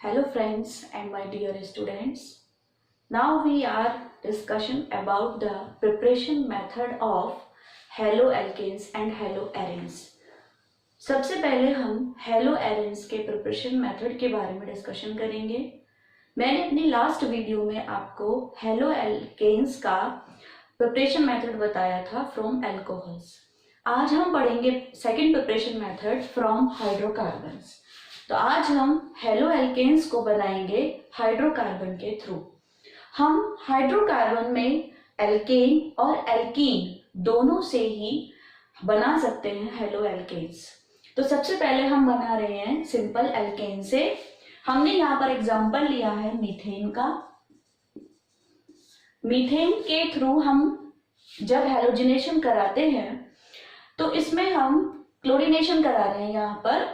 Hello friends and my dear students. Now we are discussion about the preparation method of haloalkanes and haloarenes. सबसे पहले हम haloarenes के preparation method के बारे में डिस्कशन करेंगे। मैंने अपनी लास्ट वीडियो में आपको haloalkanes का preparation method बताया था from alcohols। आज हम पढ़ेंगे second preparation method from hydrocarbons। तो आज हम हेलोएल्केन्स को बनाएंगे हाइड्रोकार्बन के थ्रू। हम हाइड्रोकार्बन में एल्केन और एल्कीन दोनों से ही बना सकते हैं हेलोएल्केन्स। तो सबसे पहले हम बना रहे हैं सिंपल एल्केन से। हमने यहाँ पर एग्जांपल लिया है मीथेन का। मीथेन के थ्रू हम जब हेलोजिनेशन कराते हैं तो इसमें हम क्लोरीनेशन करा रहे हैं यहाँ पर,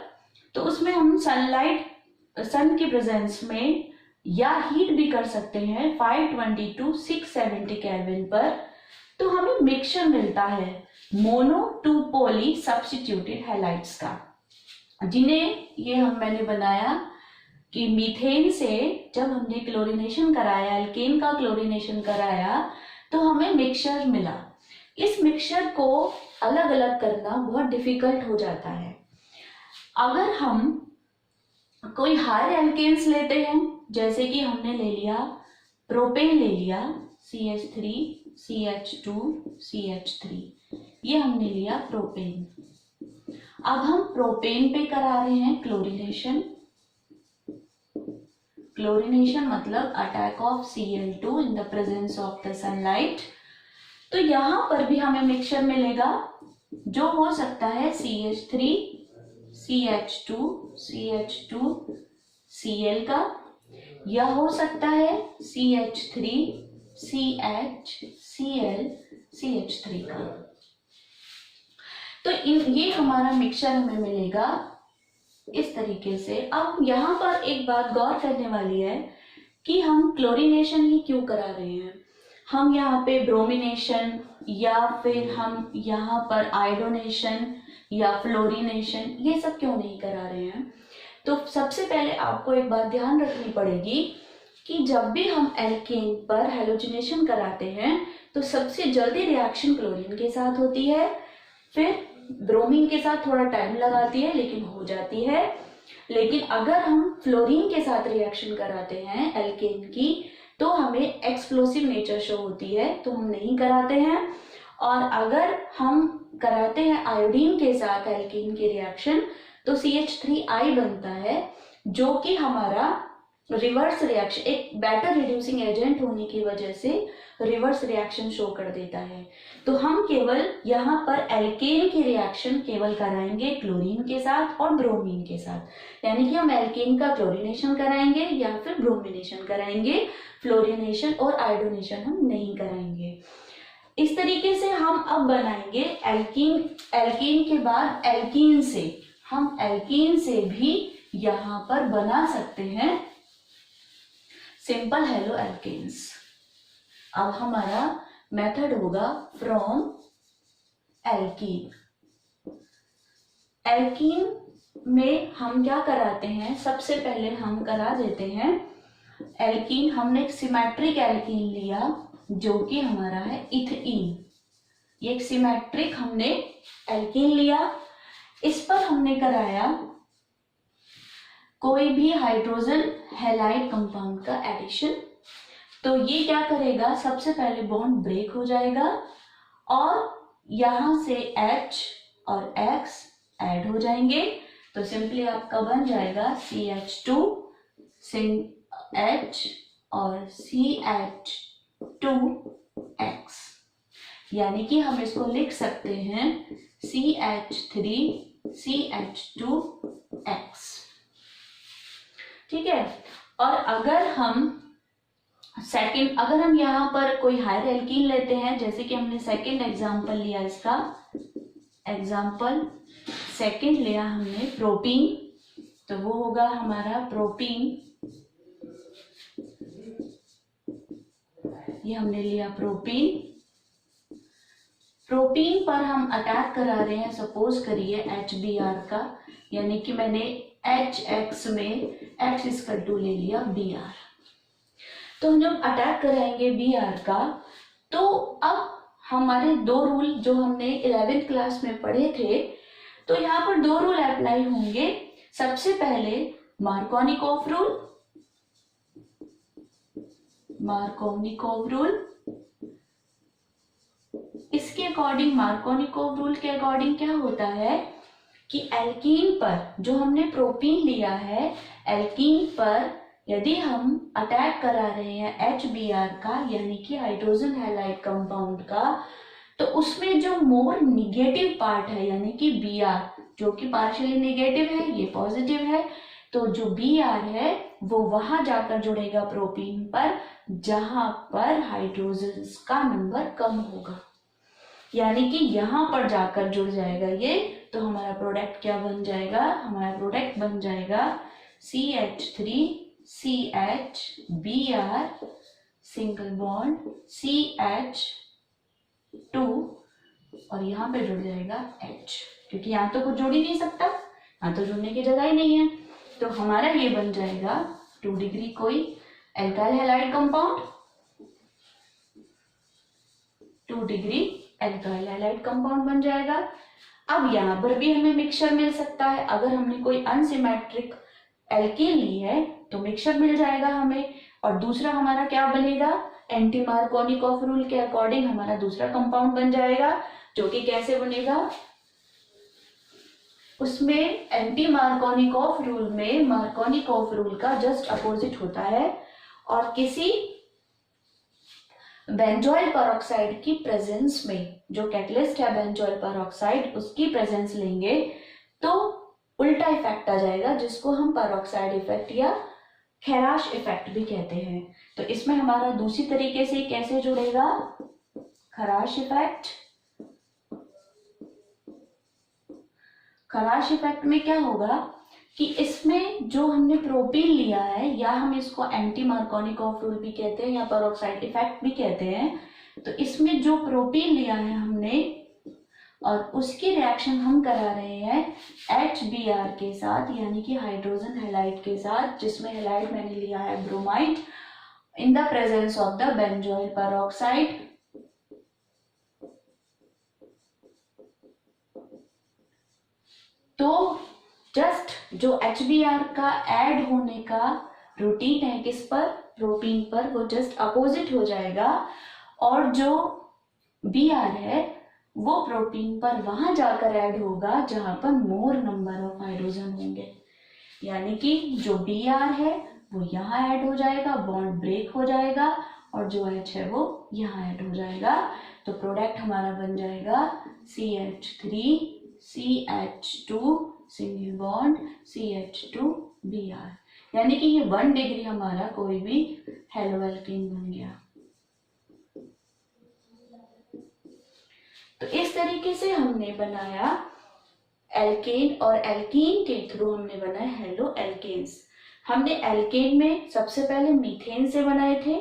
तो उसमें हम सन की प्रेजेंस में या हीट भी कर सकते हैं 520 to 670 केल्विन पर। तो हमें मिक्सचर मिलता है mono to poly substituted halides का, जिन्हें ये मैंने बनाया कि मीथेन से जब हमने क्लोरीनेशन कराया, एल्केन का क्लोरीनेशन कराया, तो हमें मिक्सचर मिला। इस मिक्सचर को अलग अलग करना बहुत डिफिकल्ट हो जाता है। अगर हम कोई हायर एल्केन्स लेते हैं, जैसे कि हमने ले लिया प्रोपेन, ले लिया CH3 CH2 CH3, ये हमने लिया प्रोपेन। अब हम प्रोपेन पे करा रहे हैं क्लोरीनेशन। क्लोरीनेशन मतलब attack of Cl2 in the presence of the sunlight. तो यहां पर भी हमें मिक्सचर मिलेगा, जो हो सकता है CH3 CH2 CH2 Cl का, या हो सकता है CH3 CH Cl CH3 का। तो ये हमारा मिक्सचर हमें मिलेगा इस तरीके से। अब यहाँ पर एक बात गौर करने वाली है कि हम क्लोरीनेशन ही क्यों करा रहे हैं। हम यहाँ पे ब्रोमिनेशन या फिर हम यहाँ पर आयोडोनेशन या फ्लोरीनेशन ये सब क्यों नहीं करा रहे हैं। तो सबसे पहले आपको एक बात ध्यान रखनी पड़ेगी कि जब भी हम एल्केन पर हेलोजिनेशन कराते हैं तो सबसे जल्दी रिएक्शन क्लोरीन के साथ होती है, फिर ब्रोमीन के साथ थोड़ा टाइम लगाती है लेकिन हो जाती है। लेकिन अगर हम फ्लोरीन के साथ रिएक्शन कराते हैं एल्केन की, तो हमें एक्सप्लोसिव नेचर शो होती है, तो हम नहीं कराते हैं। और अगर हम कराते हैं आयोडीन के साथ एल्कीन की रिएक्शन, तो CH3I बनता है, जो कि हमारा रिवर्स रिएक्शन, एक बेटर रिड्यूसिंग एजेंट होने की वजह से रिवर्स रिएक्शन शो कर देता है। तो हम केवल यहाँ पर एल्केन की रिएक्शन केवल कराएंगे क्लोरीन के साथ और ब्रोमीन के साथ, यानी कि हम एल्केन का क्लोरीनेशन कराएंगे या फिर ब्रोमिनेशन कराएंगे, फ्लोरीनेशन और आयोडोनेशन हम नहीं कराएंगे। इस तरीके से हम अब बनाएंगे एल्कीन। एल्कीन के बाद एल्कीन से हम एल्कीन से भी यहां पर बना सकते हैं सिंपल हेलोएल्केन्स। अब हमारा मेथड होगा फ्रॉम एल्कीन। एल्कीन में हम क्या कराते हैं, सबसे पहले हम करा देते हैं एल्कीन। हमने एक सिमेट्रिक एल्कीन लिया जो कि हमारा है इथीन। ये एक सिमेट्रिक हमने एल्कीन लिया, इस पर हमने कराया कोई भी हाइड्रोजन हैलाइड कंपाउंड का एडिशन। तो ये क्या करेगा, सबसे पहले बॉन्ड ब्रेक हो जाएगा और यहां से H और X ऐड हो जाएंगे। तो सिंपली आपका बन जाएगा CH2 H और CH2X, यानी कि हम इसको लिख सकते हैं CH3 CH2X। ठीक है। और अगर हम यहाँ पर कोई हायर एल्कीन लेते हैं, जैसे कि हमने सेकेंड एग्जांपल लिया, इसका एग्जांपल सेकेंड लिया हमने प्रोपीन, तो वो होगा हमारा प्रोपीन। ये हमने लिया प्रोपीन। प्रोपीन पर हम अटैक करा रहे हैं, सपोज करिए HBr का, यानी कि मैंने HX में X इसका टू ले लिया Br। तो हम जब अटैक कराएंगे Br का, तो अब हमारे दो रूल जो हमने 11th क्लास में पढ़े थे, तो यहाँ पर दो रूल अप्लाई होंगे। सबसे पहले मार्कोनिकोव रूल, इसके अकॉर्डिंग, मार्कोनिकोव रूल के अकॉर्डिंग क्या होता है कि एल्कीन पर जो हमने प्रोपीन लिया है, एल्कीन पर यदि हम अटैक करा रहे हैं HBr का, यानी कि हाइड्रोजन हैलाइड कंपाउंड का, तो उसमें जो मोर निगेटिव पार्ट है यानी कि Br, जो कि पार्शियली नेगेटिव है, ये पॉजिटिव है, तो जो Br है वो वहां जाकर जुड़ेगा प्रोपीन पर जहां पर हाइड्रोजन का नंबर कम होगा, यानी कि यहां पर जाकर जुड़ जाएगा ये। तो हमारा प्रोडक्ट क्या बन जाएगा, हमारा प्रोडक्ट बन जाएगा CH3 CH Br single bond CH2 और यहाँ पे जुड़ जाएगा H, क्योंकि यहाँ तो कुछ जुड़ ही नहीं सकता, यहाँ तो जुड़ने की जगह ही नहीं है। तो हमारा ये बन जाएगा 2 डिग्री कोई alkyl halide compound, 2 degree alkyl halide compound बन जाएगा। अब यहाँ पर भी हमें मिक्सचर मिल सकता है, अगर हमने कोई अनसिमेट्रिक एल्कीन ली है तो मिक्सचर मिल जाएगा हमें। और दूसरा हमारा क्या बनेगा, एंटी मार्कोनिकोव रूल के अकॉर्डिंग हमारा दूसरा कंपाउंड बन जाएगा, जो कि कैसे बनेगा, उसमें एंटी मार्कोनिकोव रूल में मार्कोनिकोव रूल का जस्ट अपोजिट होता है, और किसी बेंजोइल पेरोक्साइड की प्रेजेंस में, जो कैटलिस्ट है बेंजोइल पेरोक्साइड, उसकी प्रेजेंस लेंगे तो उल्टा इफेक्ट आ जाएगा, जिसको हम पेरोक्साइड इफेक्ट या खैराश इफेक्ट भी कहते हैं। तो इसमें हमारा दूसरी तरीके से कैसे जुड़ेगा, खराश इफेक्ट। खराश इफेक्ट में क्या होगा कि इसमें जो हमने प्रोपीन लिया है, या हम इसको एंटी मार्कोनिकोव रूल भी कहते हैं या पेरोक्साइड इफेक्ट भी कहते हैं, तो इसमें जो प्रोपीन लिया है हमने और उसकी रिएक्शन हम करा रहे हैं HBr के साथ, यानी कि हाइड्रोजन हैलाइड के साथ, जिसमें हैलाइड मैंने लिया है bromide, in the presence of the benzoyl peroxide. तो जस्ट जो HBr का ऐड होने का रूटीन है किस पर, प्रोपीन पर, वो जस्ट अपोजिट हो जाएगा, और जो Br है वो प्रोपीन पर वहां जाकर ऐड होगा जहां पर मोर नंबर ऑफ हाइड्रोजन होंगे, यानी कि जो Br है वो यहाँ ऐड हो जाएगा, बॉन्ड ब्रेक हो जाएगा, और जो H है वो यहाँ ऐड हो जाएगा। तो प्रोडक्ट हमारा बन जाएगा CH3 CH2 single bond CH2 Br, यानी कि ये 1 डिग्री हमारा कोई भी हेलोएल्कीन बन गया। तो इस तरीके से हमने बनाया एल्केन, और एल्कीन के थ्रू हमने बनाए हेलो एल्केन्स। हमने एल्केन में सबसे पहले मीथेन से बनाए थे।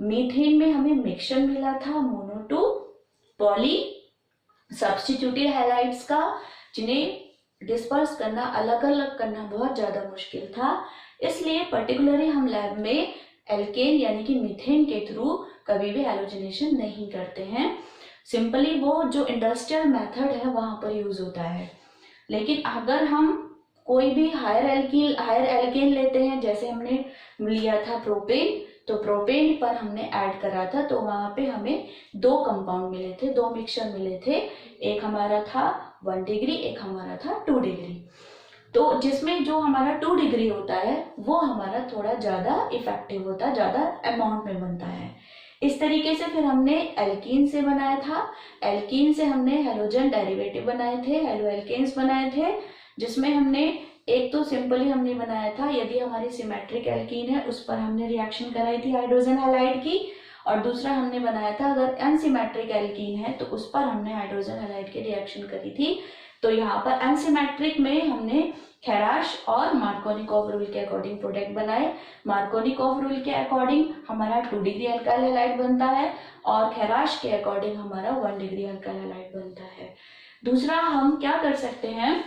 मीथेन में हमें मिक्सचर मिला था mono to poly substituted halides का, जिन्हें डिस्पर्स करना, अलग अलग करना बहुत ज्यादा मुश्किल था। इसलिए पर्टिकुलरली हम लैब में एल्केन यानी कि मीथेन के थ्रू कभी भी हैलोजिनेशन नहीं करते हैं। सिंपली वो जो इंडस्ट्रियल मेथड है वहां पर यूज होता है। लेकिन अगर हम कोई भी हायर एल्केन लेते हैं, जैसे हमने लिया था प्रोपेन, तो प्रोपेन पर हमने ऐड करा था, तो वहां पे हमें 2 कंपाउंड मिले थे, 2 मिक्सचर मिले थे। एक हमारा था 1 डिग्री, एक हमारा था 2 डिग्री। तो जिसमें जो हमारा 2 डिग्री होता है वो हमारा थोड़ा ज्यादा इफेक्टिव होता है, ज्यादा अमाउंट में बनता है। इस तरीके से फिर हमने एल्कीन से बनाया था। एल्कीन से हमने हेलोजन डेरिवेटिव बनाए थे, हेलो एल्केन्स बनाए थे, जिसमें हमने एक तो सिंपली हमने बनाया था, यदि हमारी सिमेट्रिक एल्कीन है उस पर हमने रिएक्शन कराई थी हाइड्रोजन हैलाइड की, और दूसरा हमने बनाया था अगर अनसिमेट्रिक एल्कीन है तो उस पर हमने हाइड्रोजन हैलाइड की रिएक्शन करी थी। तो यहाँ पर अनसिमेट्रिक में हमने खैराश और मार्कोनिकोव रूल के अकॉर्डिंग प्रोडक्ट बनाए। मार्कोनिकोव रूल के अकॉर्डिंग हमारा 2 डिग्री अल्काइल हैलाइड बनता है, और खैराश के अकॉर्डिंग हमारा 1 डिग्री अल्काइल हैलाइड बनता है। दूसरा हम क्या कर सकते हैं,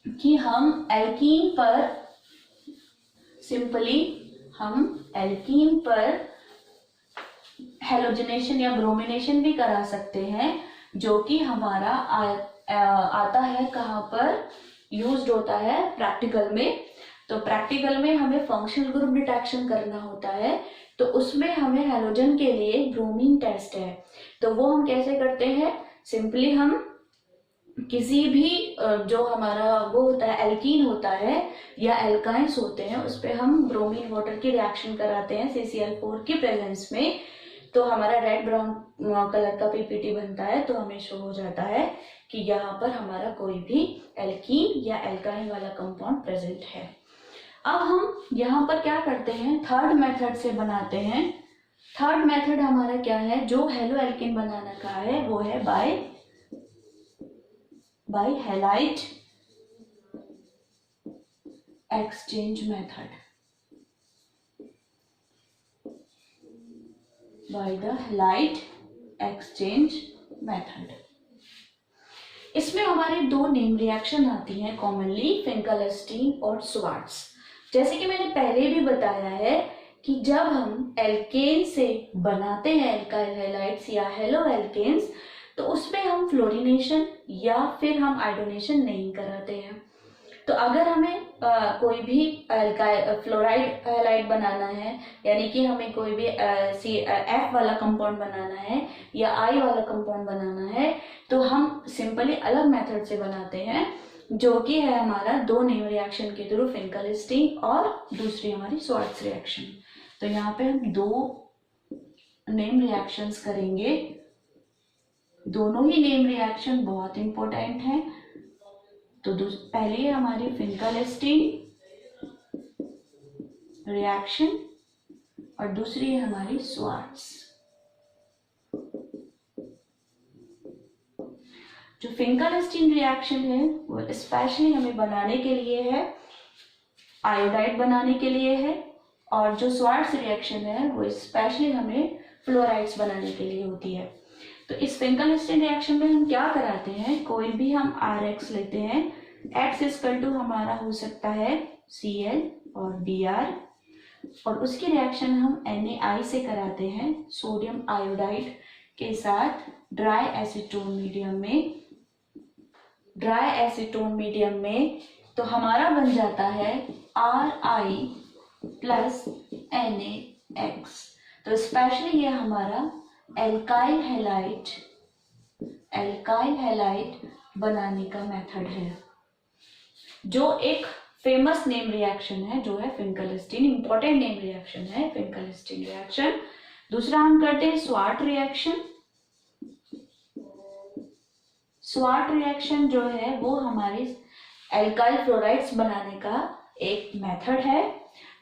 कि हम एल्कीन पर सिंपली हेलोजनेशन या ब्रोमिनेशन भी करा सकते हैं, जो कि हमारा आता है कहाँ पर, यूज्ड होता है प्रैक्टिकल में। तो प्रैक्टिकल में हमें फंक्शनल ग्रुप डिटेक्शन करना होता है, तो उसमें हमें हेलोजन के लिए ब्रोमीन टेस्ट है। तो वो हम कैसे करते हैं, सिंपली हम किसी भी जो हमारा वो होता है एल्कीन होता है या एल्काइंस होते हैं, उस पर हम ब्रोमीन वाटर की रिएक्शन कराते हैं CCl4 की प्रेजेंस में। तो हमारा रेड ब्राउन कलर का पीपीटी बनता है, तो हमें शो हो जाता है कि यहाँ पर हमारा कोई भी एल्कीन या एल्काइन वाला कंपाउंड प्रेजेंट है। अब हम यहाँ पर क्या करते हैं, थर्ड मेथड से बनाते हैं। थर्ड मेथड हमारा क्या है, जो हेलो एल्कीन बनाना का है, वो है by halide exchange method. By the halide exchange method. इसमें हमारे दो नेम रिएक्शन आती हैं कॉमनली, फिंकल-एस्टीन और स्वार्ट्ज। जैसे कि मैंने पहले भी बताया है कि जब हम एल्केन से बनाते हैं एल्काइल हैलाइड्स या हेलो एल्केन्स, तो उसमें हम फ्लोरीनेशन या फिर हम आयोडोनेशन नहीं कराते हैं। तो अगर हमें कोई भी फ्लोराइड हैलाइड बनाना है, यानी कि हमें कोई भी F वाला कंपाउंड बनाना है या I वाला कंपाउंड बनाना है, तो हम सिंपली अलग मेथड से बनाते हैं, जो कि है हमारा दो नेम रिएक्शन के थ्रू, फिंकल-एस्टीन और दूसरी हमारी स्वार्ट्ज रिएक्शन। तो यहाँ पे हम दो नेम रिएक्शंस करेंगे। दोनों ही नेम रिएक्शन बहुत इंपॉर्टेंट है। तो पहले हमारी फिंकल-एस्टीन रिएक्शन और दूसरी है हमारी स्वार्ट्ज। जो फिंकल-एस्टीन रिएक्शन है वो स्पेशली हमें बनाने के लिए है, आयोडाइड बनाने के लिए है, और जो स्वार्ट्ज रिएक्शन है वो स्पेशली हमें फ्लोराइड्स बनाने के लिए होती है। तो इस फिंकल-एस्टीन रिएक्शन में हम क्या कराते हैं, कोई भी हम RX लेते हैं, X इक्वल टू हमारा हो सकता है Cl और Br, और उसकी रिएक्शन हम NaI से कराते हैं सोडियम आयोडाइड के साथ ड्राई एसीटोन मीडियम में। तो हमारा बन जाता है Ri प्लस NaX। तो स्पेशली ये हमारा एल्काइल हैलाइड बनाने का मेथड है, जो एक फेमस नेम रिएक्शन है, जो है फिंकल-एस्टीन। इंपॉर्टेंट नेम रिएक्शन है फिंकल-एस्टीन रिएक्शन। दूसरा हम करते हैं स्वार्ट रिएक्शन। स्वार्ट रिएक्शन जो है वो हमारी एल्काइल फ्लोराइड्स बनाने का एक मेथड है,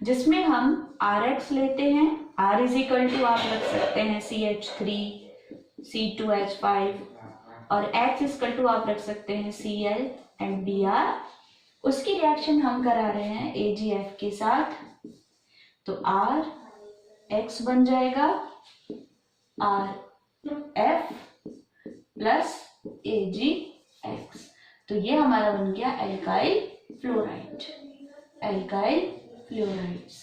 जिसमें हम RX लेते हैं, R इज इक्वल टू आप रख सकते हैं CH3 C2H5, और X इज इक्वल टू आप रख सकते हैं Cl एंड Br। उसकी रिएक्शन हम करा रहे हैं AgF के साथ, तो RX बन जाएगा RF प्लस AgX। तो ये हमारा बन गया एल्काइल फ्लोराइड्स।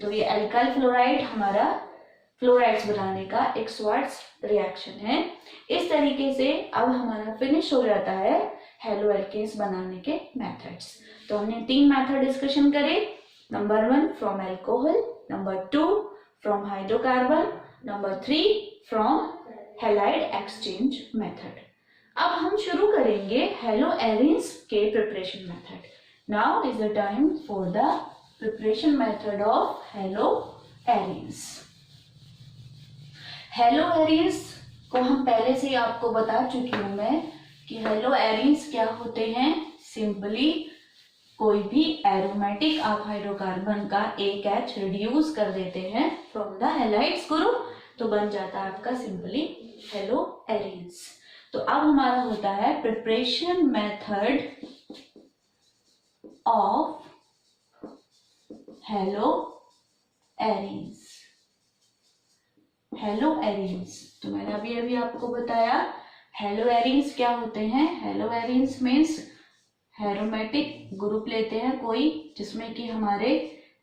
तो ये एल्काइल फ्लोराइड हमारा फ्लोराइड्स बनाने का एक स्वार्ट्ज रिएक्शन है। इस तरीके से अब हमारा फिनिश हो जाता है हेलो एल्केन्स बनाने के मेथड्स। तो हमने 3 मेथड डिस्कशन करे, number 1 from alcohol, number 2 from hydrocarbon, number 3 from halide exchange method. अब हम शुरू करेंगे हेलो एरिन्स के preparation method. Now is the time for the preparation method of hello arenes. Hello arenes को हम पहले से ही आपको बता चुकी हूं मैं कि हेलो एरिन्स क्या होते हैं। सिंपली कोई भी एरोमेटिक आप हाइड्रोकार्बन का एक H रिड्यूस कर देते हैं फ्रॉम द हैलाइड्स ग्रुप, तो बन जाता है आपका सिंपली हेलो एरिन्स। तो अब हमारा होता है preparation method of hello arenes. Hello arenes तो मैंने अभी आपको बताया हेलो एरिन्स क्या होते हैं। Hello arenes means aromatic group लेते हैं कोई जिसमें कि हमारे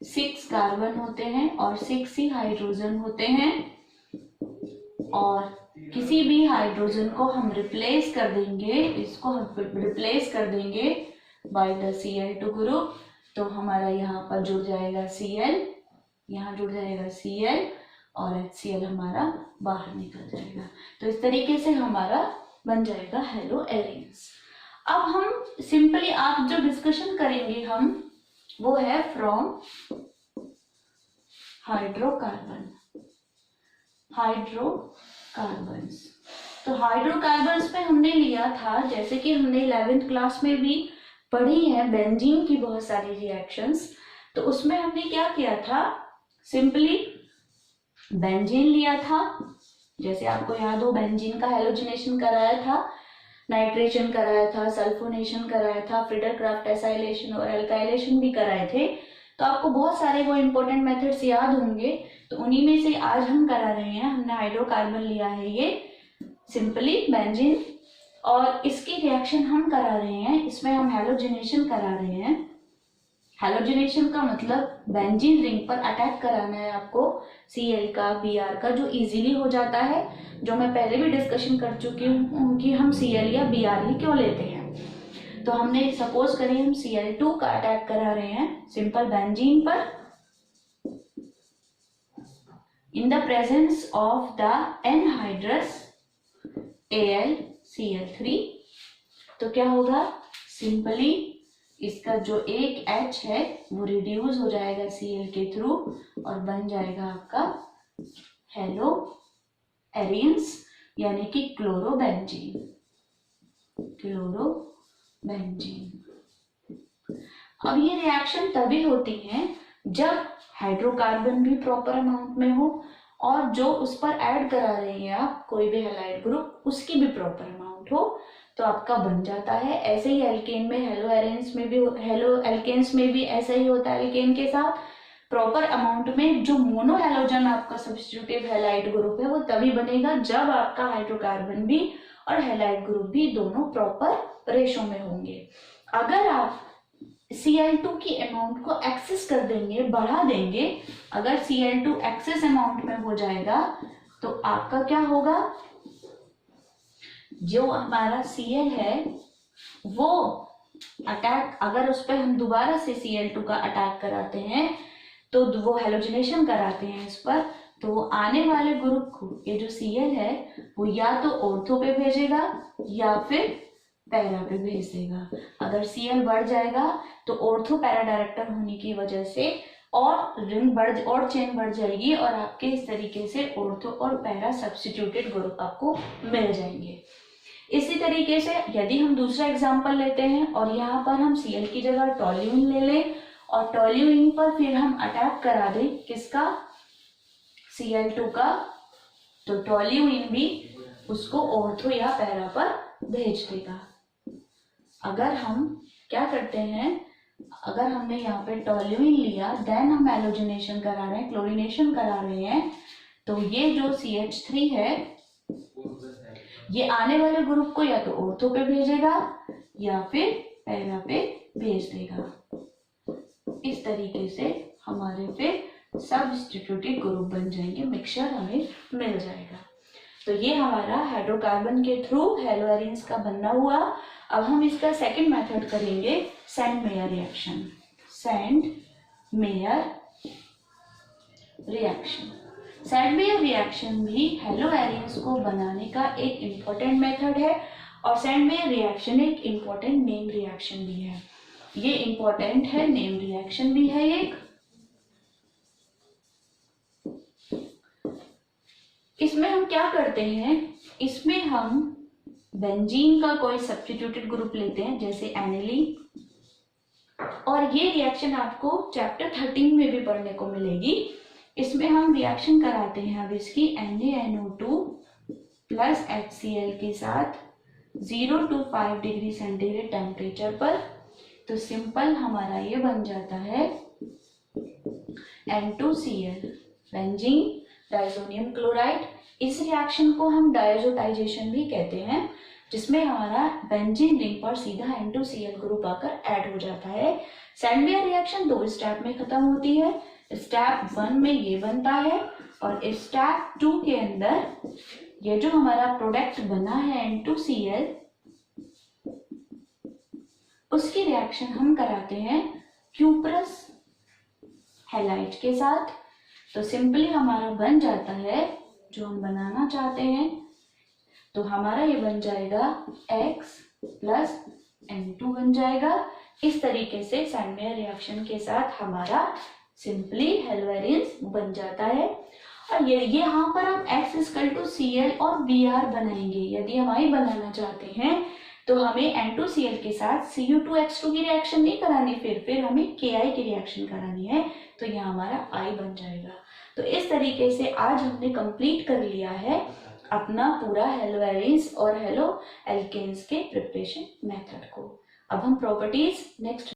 6 कार्बन होते हैं और 6 ही हाइड्रोजन होते हैं, और किसी भी हाइड्रोजन को हम रिप्लेस कर देंगे, इसको हम रिप्लेस कर देंगे बाय द Cl2 ग्रुप, तो हमारा यहाँ पर जुड़ जाएगा Cl, यहाँ जुड़ जाएगा Cl और HCl हमारा बाहर निकल जाएगा। तो इस तरीके से हमारा बन जाएगा हेलो एरेन्स। अब हम सिंपली आप जो डिस्कशन करेंगे हम वो है फ्रॉम हाइड्रोकार्बन्स। तो हाइड्रोकार्बन्स में हमने लिया था, जैसे कि हमने 11th क्लास में भी पढ़ी है बेंजीन की बहुत सारी रिएक्शंस, तो उसमें हमने क्या किया था, सिंपली बेंजीन लिया था, जैसे आपको याद हो बेंजीन का हेलोजिनेशन कराया था, नाइट्रेशन कराया था, सल्फोनेशन कराया था, फ्रीडरक्राफ्ट एसाइलेशन और एल्काइलेशन भी कराए थे। तो आपको बहुत सारे वो इंपॉर्टेंट मेथड्स याद होंगे, तो उन्हीं में से आज हम करा रहे हैं। हमने हाइड्रोकार्बन लिया है ये सिंपली बेंजीन, और इसकी रिएक्शन हम करा रहे हैं, इसमें हम हेलोजिनेशन करा रहे हैं। हेलोजिनेशन का मतलब बेंजीन रिंग पर अटैक कराना है आपको Cl का, Br का, जो इजीली हो जाता है, जो मैं पहले भी डिस्कशन कर चुकी हूँ कि हम Cl या Br ही क्यों लेते हैं। तो हमने सपोज करें हम Cl2 का अटैक करा रहे हैं सिंपल बेंजीन पर in the presence of the anhydrous AlCl3। तो क्या होगा, सिंपली इसका जो एक H है वो रिड्यूस हो जाएगा Cl के थ्रू और बन जाएगा आपका हेलो एरेन्स, यानी कि क्लोरोबेंजीन। अब ये रिएक्शन तभी होती है जब हाइड्रोकार्बन भी प्रॉपर अमाउंट में हो और जो उस पर ऐड करा रहे हैं आप कोई भी हैलाइड ग्रुप उसकी भी प्रॉपर अमाउंट हो, तो आपका बन जाता है। ऐसे ही एल्केन में, हेलो एरेन्स में भी, हेलो एल्केन्स में भी ऐसा ही होता है। एल्केन के साथ प्रॉपर अमाउंट में जो मोनो हेलोजन आपका सब्स्टिट्यूटिव हैलाइड ग्रुप है वो तभी बनेगा जब आपका हाइड्रोकार्बन भी और हैलाइड ग्रुप भी दोनों प्रॉपर रेशो में होंगे। अगर आप Cl2 की अमाउंट को एक्सेस कर देंगे, बढ़ा देंगे, अगर Cl2 एक्सेस अमाउंट में हो जाएगा तो आपका क्या होगा, जो हमारा Cl है वो अटैक, अगर उस पर हम दोबारा से Cl2 का अटैक कराते हैं तो वो हेलोजिनेशन कराते हैं इस पर, तो आने वाले ग्रुप को ये जो Cl है वो या तो ऑर्थो पे भेजेगा या फिर पैरा पे भेज देगा। अगर Cl बढ़ जाएगा तो ऑर्थो पैरा डायरेक्टर होने की वजह से और रिंग बढ़ और चेन बढ़ जाएगी और आपके इस तरीके से ऑर्थो और पैरा सब्स्टिट्यूटेड ग्रुप आपको मिल जाएंगे। इसी तरीके से यदि हम दूसरा एग्जांपल लेते हैं और यहाँ पर हम Cl की जगह टोल्यूइन ले लें और टोल्यूइन पर फिर हम अटैक करा दें किसका, Cl2 का, तो टोल्यूइन भी उसको ऑर्थो या पैरा पर भेज देगा। अगर हम क्या करते हैं, अगर हमने यहाँ पे टोल्यूइन लिया देन हम हेलोजिनेशन करा रहे हैं, क्लोरीनेशन करा रहे हैं, तो ये जो CH3 है ये आने वाले ग्रुप को या तो ऑर्थो पे भेजेगा या फिर पैरा पे भेज देगा। इस तरीके से हमारे फिर सब्स्टिट्यूटिव ग्रुप बन जाएंगे, मिक्सचर हमें मिल जाएगा। तो ये हमारा हाइड्रोकार्बन के थ्रू हेलो एरेन्स का बनना हुआ। अब हम इसका सेकंड मेथड करेंगे सैंड-मेयर रिएक्शन। सैंड-मेयर रिएक्शन भी हेलो एरेन्स को बनाने का एक इम्पोर्टेंट मेथड है और सैंड-मेयर रिएक्शन एक इम्पोर्टेंट नेम रिएक्शन भी है। ये इम्पोर्टेंट है, नेम रिएक्शन भी है एक। इसमें हम क्या करते हैं, इसमें हम बेंजीन का कोई सब्स्टिट्यूटेड ग्रुप लेते हैं जैसे एनिलीन, और ये रिएक्शन आपको चैप्टर 13 में भी पढ़ने को मिलेगी। इसमें हम रिएक्शन कराते हैं अब इसकी NaNO2 प्लस HCl के साथ 0 to 5 डिग्री सेंटीग्रेड टेम्परेचर पर। तो सिंपल हमारा ये बन जाता है N2Cl, बेंजीन डाइसोनियम क्लोराइड। इस रिएक्शन को हम डायजोटाइजेशन भी कहते हैं। जिसमें हमारा बेंजीन रिंग पर सीधा N2Cl ग्रुप आकर ऐड हो जाता है। सैंडवियर रिएक्शन 2 स्टेप में खत्म होती है। स्टेप 1 में ये बनता है और स्टेप 2 के अंदर ये जो हमारा प्रोडक्ट बना है N2Cl, उसकी रिएक्शन हम कराते हैं क्यूप्रस हैलाइड के साथ। तो सिंपली हमारा बन जाता है जो हम बनाना चाहते हैं। तो हमारा ये बन जाएगा X प्लस N2 बन जाएगा। इस तरीके से सैंडवियर रिएक्शन के साथ हमारा सिंपली हेलोवेरिन्स बन जाता है। और ये यहाँ पर हम X=Cl और Br बनाएंगे। यदि हम I बनाना चाहते हैं तो हमें N2Cl के साथ Cu2X2 की रिएक्शन नहीं करानी, फिर हमें Ki की रिएक्शन करानी है। तो यहाँ हमारा I बन जाएगा। तो इस तरीके से आज हमने कंप्लीट कर लिया है अपना पूरा हेलोवेरिन्स और हेलो एल्केन्स के प्रिपरेशन मेथड को। अब हम प्रॉपर्टीज नेक्स्ट